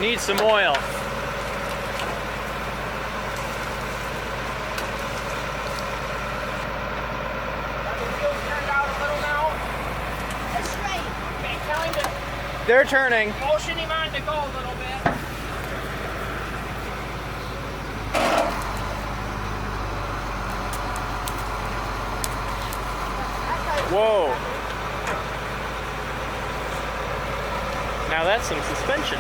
Needs some oil. They're turning. Motion him on to go a little bit. Whoa. Now that's some suspension.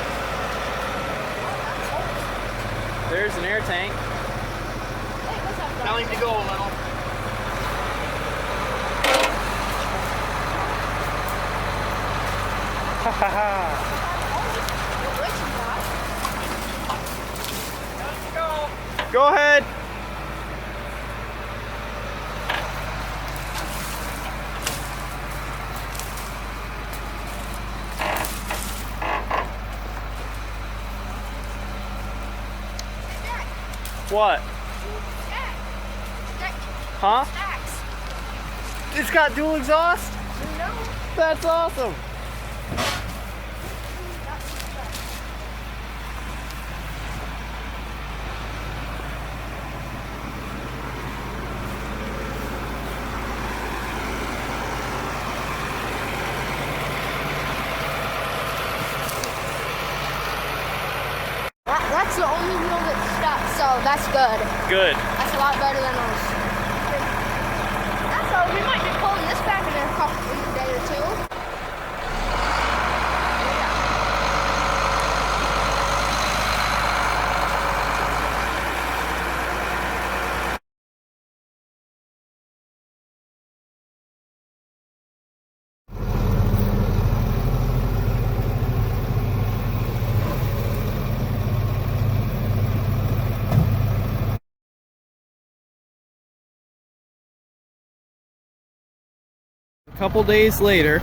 There's an air tank. Tell him to go a little. Ha ha ha. Go ahead. What? Huh? It's got dual exhaust? No. That's awesome. That's the only wheel that's stuck, so that's good. Good. That's a lot better than ours. That's all. We might be pulling this back in a day or two. A couple days later,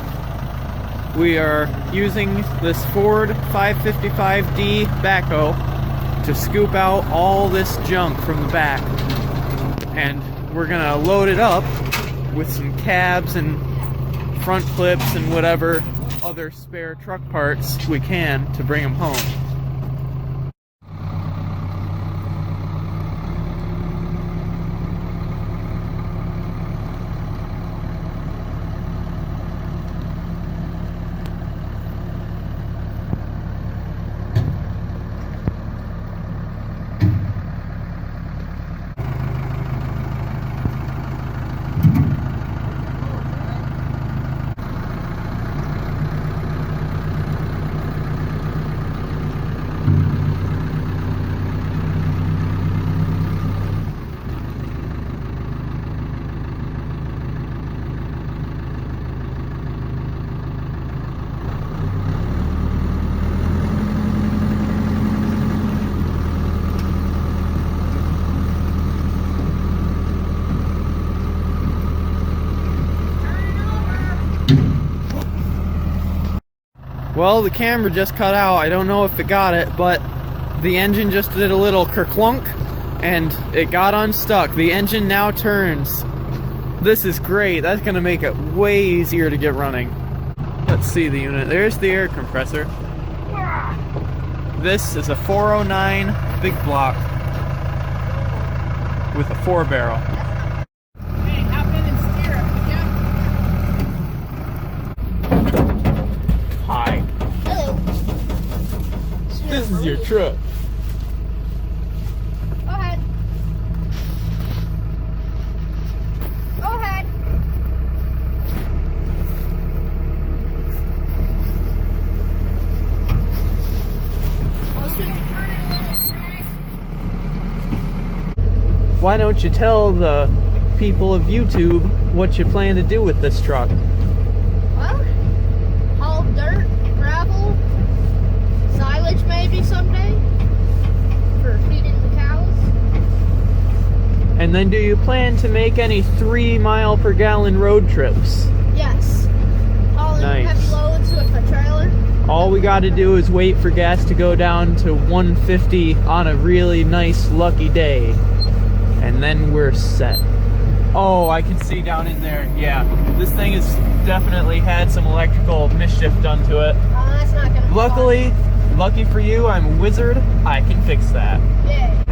we are using this Ford 555D backhoe to scoop out all this junk from the back. And we're gonna load it up with some cabs and front clips and whatever other spare truck parts we can to bring them home. Well, the camera just cut out. I don't know if it got it, but the engine just did a little kerclunk and it got unstuck. The engine now turns. This is great. That's gonna make it way easier to get running. Let's see the unit. There's the air compressor. This is a 409 big block with a 4-barrel. Hey, hop in and steer it, would ya? Hi. Hello. This is your truck. Go ahead. Go ahead. Why don't you tell the people of YouTube what you plan to do with this truck? Well, haul dirt, gravel, silage maybe someday for feeding the cows. And then do you plan to make any 3-mile-per-gallon road trips? Yes. Hauling Nice. heavy loads with a trailer. All we got to do is wait for gas to go down to 150 on a really nice lucky day. And then we're set. Oh, I can see down in there. Yeah, this thing has definitely had some electrical mischief done to it. That's not gonna Luckily, Lucky for you, I'm a wizard. I can fix that. Yeah.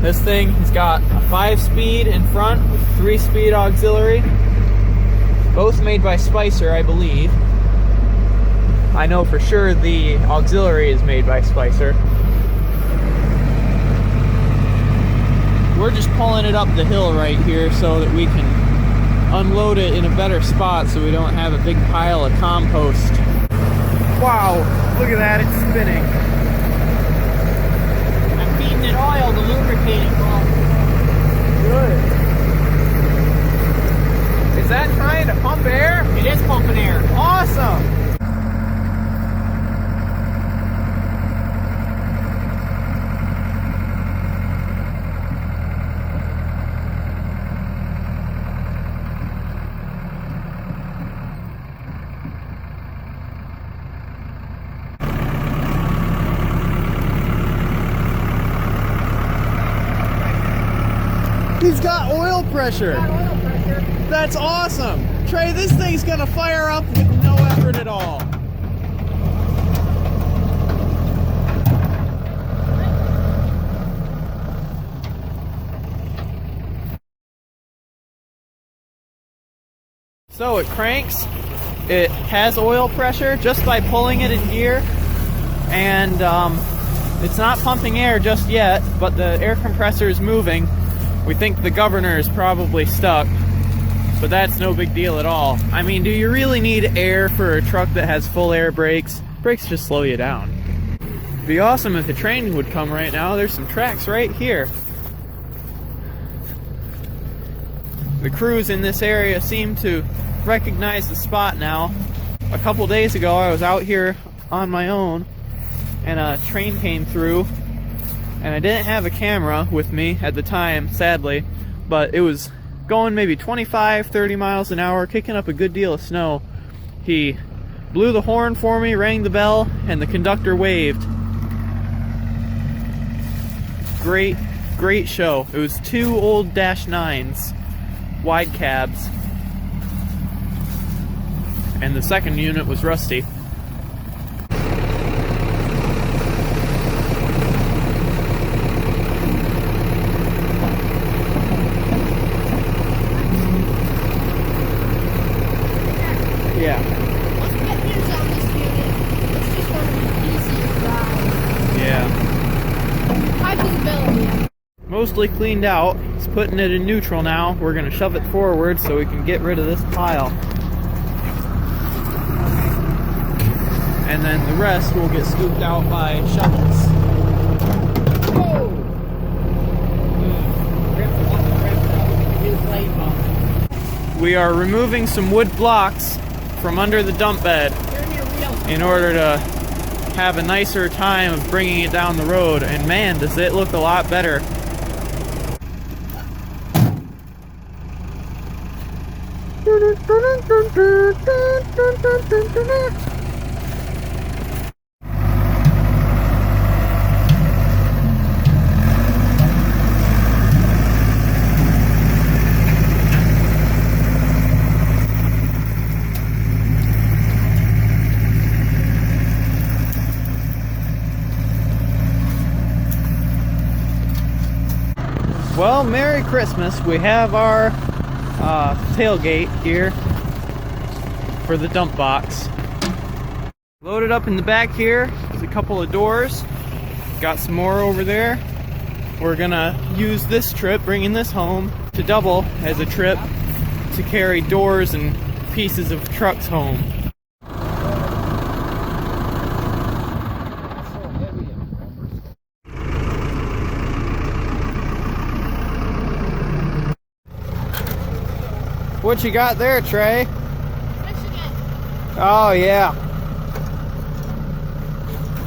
This thing has got a 5-speed in front with 3-speed auxiliary. Both made by Spicer, I believe. I know for sure the auxiliary is made by Spicer. We're just pulling it up the hill right here so that we can unload it in a better spot so we don't have a big pile of compost. Wow, look at that, it's spinning. I'm feeding it oil to lubricate it well. Good. Is that trying to pump air? It is pumping air. Awesome! He's got oil pressure. That's awesome. Trey, this thing's gonna fire up with no effort at all. So it cranks. It has oil pressure just by pulling it in gear, and it's not pumping air just yet, but the air compressor is moving. We think the governor is probably stuck, but that's no big deal at all. I mean, do you really need air for a truck that has full air brakes? Brakes just slow you down. It'd be awesome if a train would come right now. There's some tracks right here. The crews in this area seem to recognize the spot now. A couple days ago, I was out here on my own, and a train came through. And I didn't have a camera with me at the time, sadly, but it was going maybe 25, 30 miles an hour, kicking up a good deal of snow. He blew the horn for me, rang the bell, and the conductor waved. Great, great show. It was 2 old Dash 9s, wide cabs, and the second unit was rusty. Yeah. Let's get news on this unit. It's just going to be easy to ride. Yeah. High visibility. Mostly cleaned out. He's putting it in neutral now. We're going to shove it forward so we can get rid of this pile. And then the rest will get scooped out by shovels. We are removing some wood blocks from under the dump bed in order to have a nicer time of bringing it down the road, and man, does it look a lot better. Well, Merry Christmas. We have our tailgate here for the dump box. Loaded up in the back here. There's a couple of doors. Got some more over there. We're gonna use this trip, bringing this home, to double as a trip to carry doors and pieces of trucks home. What you got there, Trey? Michigan. Oh yeah.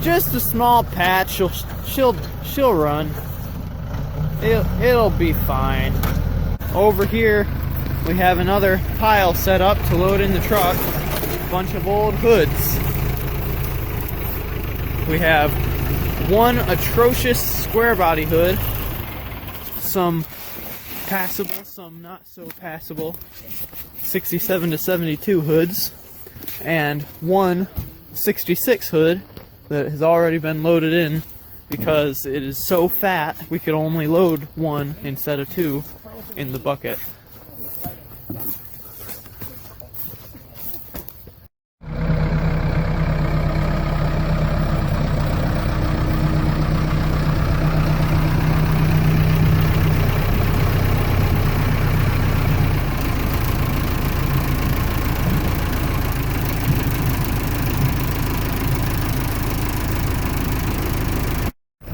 Just a small patch. She'll run. It'll be fine. Over here, we have another pile set up to load in the truck. A bunch of old hoods. We have one atrocious square body hood. Some passable, some not so passable 67 to 72 hoods, and one 66 hood that has already been loaded in because it is so fat we could only load one instead of two in the bucket.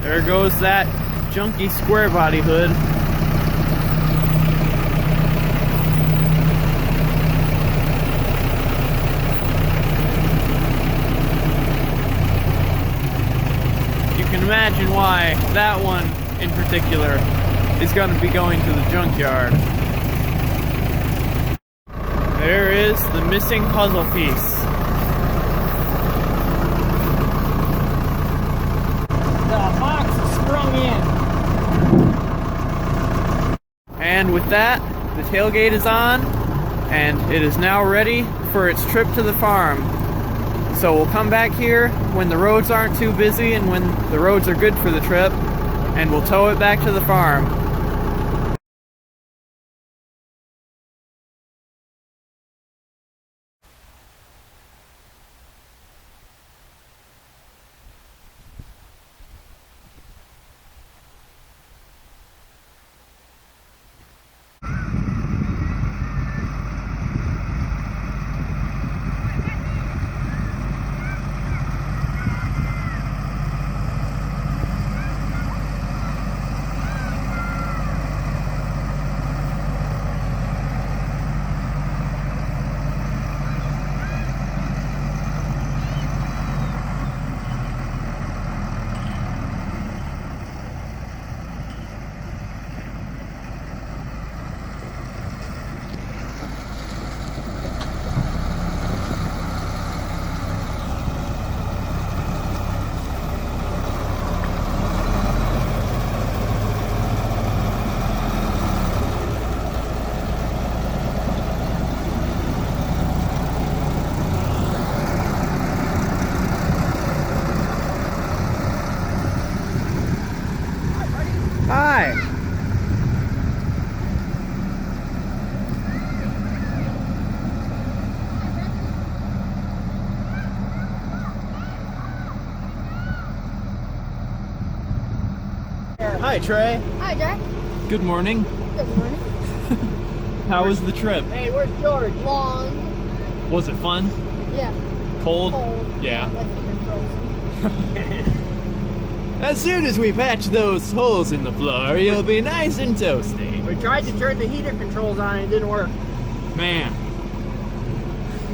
There goes that junky square body hood. You can imagine why that one in particular is going to be going to the junkyard. There is the missing puzzle piece. The box is sprung in. And with that, the tailgate is on, and it is now ready for its trip to the farm. So we'll come back here when the roads aren't too busy and when the roads are good for the trip, and we'll tow it back to the farm. Hi! Hi, Trey. Hi, Jack. Good morning. Good morning. How was the trip? Hey, where's George? Long. Was it fun? Yeah. Cold? Cold. Yeah. Like you're frozen. As soon as we patch those holes in the floor, you'll be nice and toasty. We tried to turn the heater controls on and it didn't work. Man.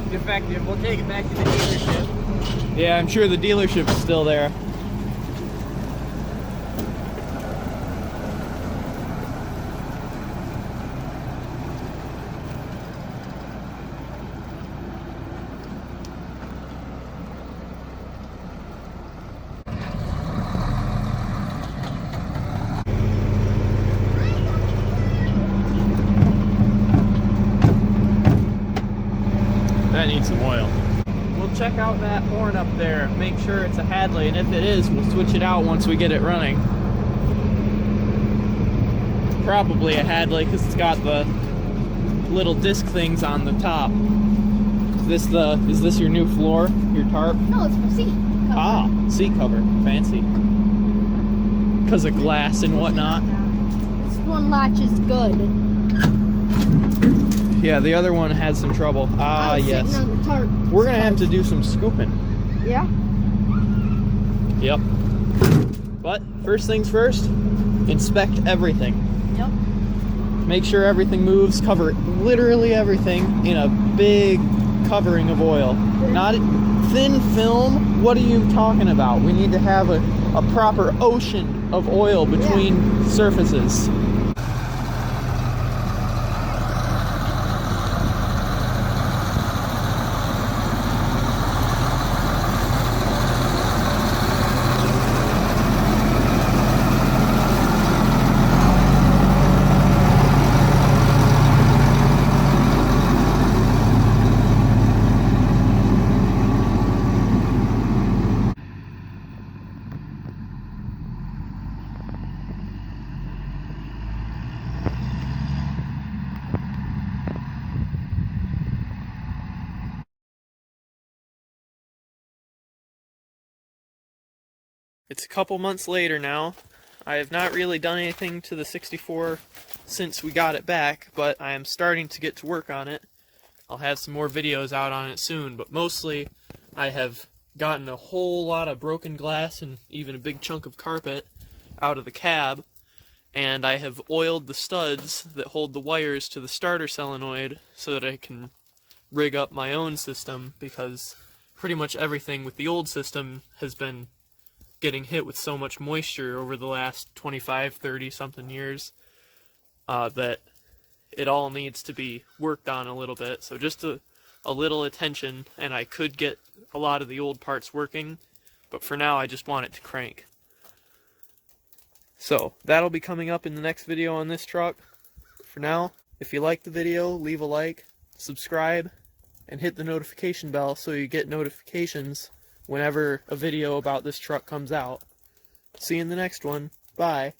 Defective. We'll take it back to the dealership. Yeah, I'm sure the dealership is still there. That needs some oil. We'll check out that horn up there, make sure it's a Hadley, and if it is, we'll switch it out once we get it running. Probably a Hadley because it's got the little disc things on the top. Is this your new floor, your tarp? No, it's my seat cover. Ah, seat cover, fancy. Because of glass and whatnot. This one latch is good. Yeah, the other one had some trouble. Ah, I was yes. sitting on the tarp. We're gonna have to do some scooping. Yeah. Yep. But first things first, inspect everything. Yep. Make sure everything moves. Cover literally everything in a big covering of oil. Not thin film. What are you talking about? We need to have a proper ocean of oil between surfaces. It's a couple months later now. I have not really done anything to the 64 since we got it back, but I am starting to get to work on it. I'll have some more videos out on it soon, but mostly I have gotten a whole lot of broken glass and even a big chunk of carpet out of the cab, and I have oiled the studs that hold the wires to the starter solenoid so that I can rig up my own system, because pretty much everything with the old system has been getting hit with so much moisture over the last 25, 30 something years that it all needs to be worked on a little bit. So just a little attention and I could get a lot of the old parts working, but for now I just want it to crank. So that'll be coming up in the next video on this truck. For now, if you liked the video, leave a like, subscribe, and hit the notification bell so you get notifications whenever a video about this truck comes out. See you in the next one. Bye.